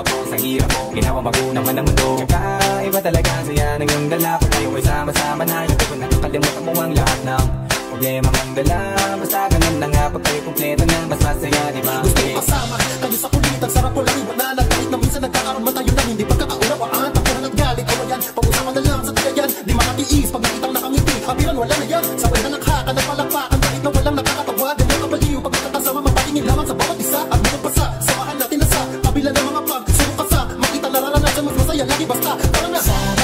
ako sa hirap ko, ginawa bago naman ang mundo. Tsaka iba talaga ang saya ng iyong dala. Kung tayo ay sama-sama na, hindi ko nakakalimutan mo ang lahat ng problema mong dala. Basta ganun na nga, pag tayo kumpleto na, mas masaya, diba? Gusto ko kasama kayo sa kulitan, sarap ko lang iwanan. Kahit na minsan nagkakaroon man tayo ng hindi pagkakaunawaan. Tapunan at galit, awayan, pag-usapan na lang sa tagayan. Di makatiis, pag nakitang nakangiti, kapiran wala na yan. Sabay na naghaka, nagpalakpakan, kahit na walang nakakatawa. Ganyan kabaliw, pag nakakasama, mapatingin lamang sa bawat isa. At magpasa, samahan natin na sa kabila ng mga pag-sulok ka sa makita nararanasan, mas masaya lagi basta. Tara na!